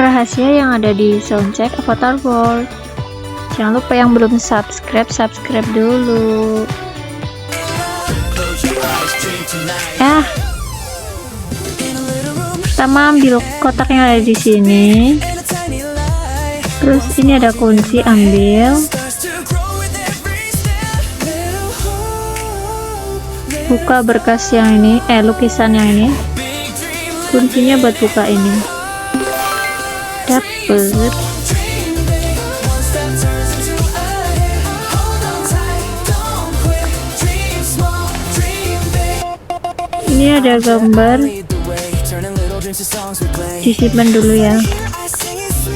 rahasia yang ada di Soundcheck Avatar World. Jangan lupa yang belum subscribe dulu. Pertama ambil kotak yang ada di sini. Terus ini ada kunci, ambil. Buka berkas yang ini, lukisan yang ini. Kuncinya buat buka ini. Dapet. Ini ada gambar, disimpan dulu ya.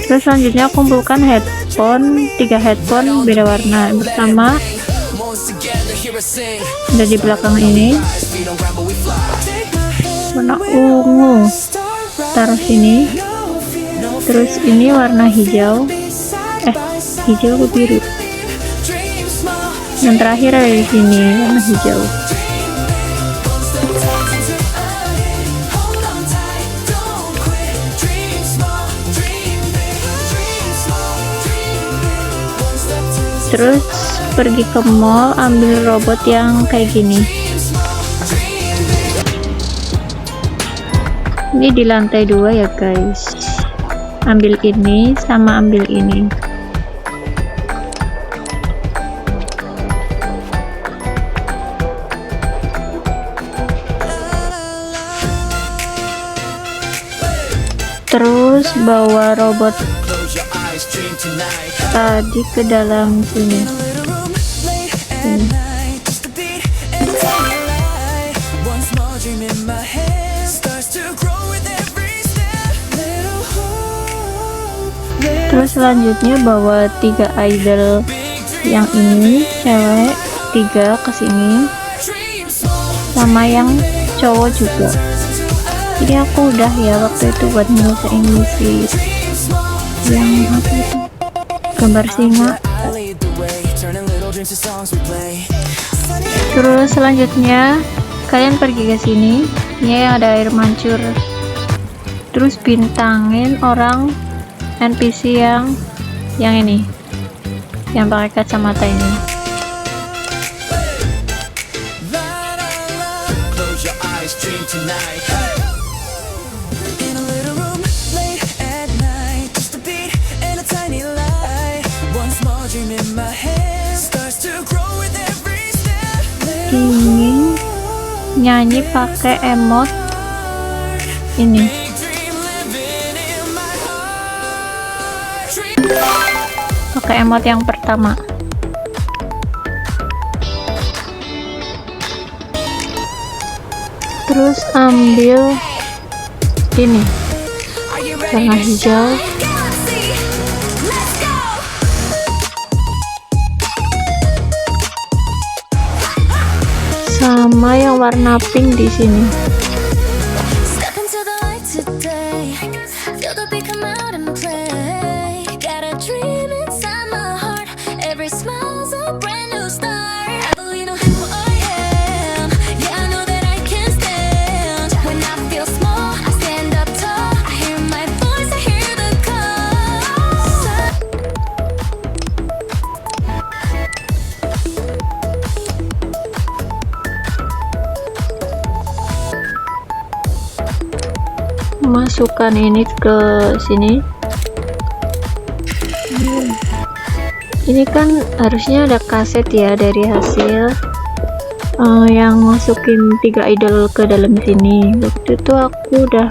Terus selanjutnya kumpulkan headphone, 3 headphone beda warna. Pertama ada di belakang ini, warna ungu, taruh sini. Terus ini warna hijau, hijau ke biru. Yang terakhir ada di sini warna hijau. Terus pergi ke mall, ambil robot yang kayak gini. Ini di lantai 2 ya guys. Ambil ini sama ambil ini. Terus bawa robot tadi ke dalam sini. Terus selanjutnya bawa 3 idol yang ini, cewek 3 ke sini, sama yang cowok juga. Jadi aku udah ya waktu itu buat nyelesain misi yang apa itu, gambar singa. Terus selanjutnya kalian pergi ke sini, ini ada air mancur. Terus bintangin orang NPC yang ini, yang pakai kacamata ini. Ini nyanyi pakai emot ini. Pakai emot yang pertama. Terus ambil ini warna hijau. Sama yang warna pink di sini. Masukkan ini ke sini. Ini kan harusnya ada kaset ya dari hasil yang masukin 3 idol ke dalam sini. Waktu itu aku udah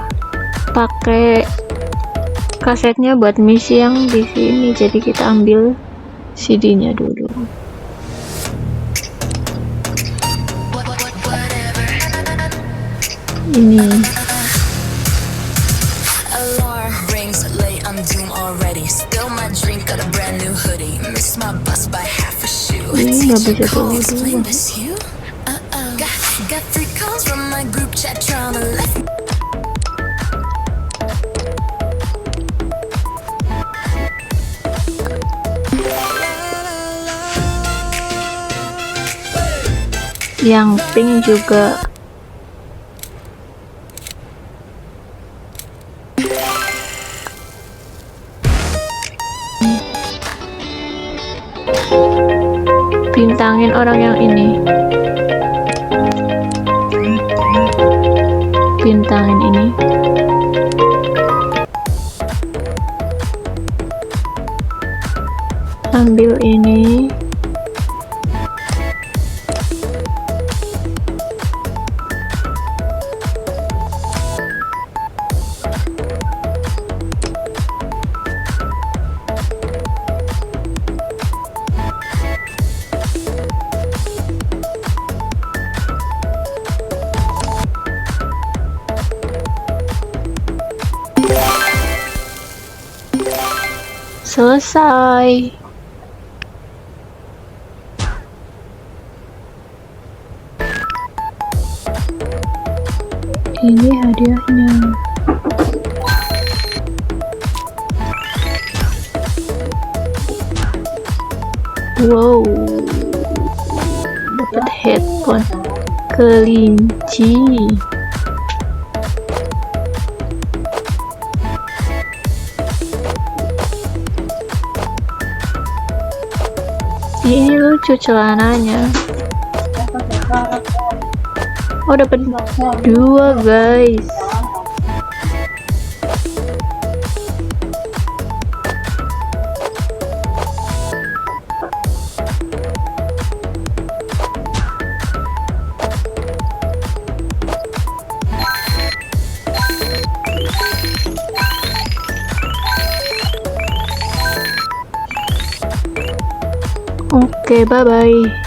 pakai kasetnya buat misi yang di sini, jadi kita ambil CD-nya dulu. Ini ini nggak bisa bawa dulu. Yang pink juga. bintangin orang yang ini, bintangin ini. Ambil ini. Selesai. Ini hadiahnya. Wow, dapat headphone kelinci. Ini lucu celananya. Oh, dapat 2 guys. Oke, bye bye.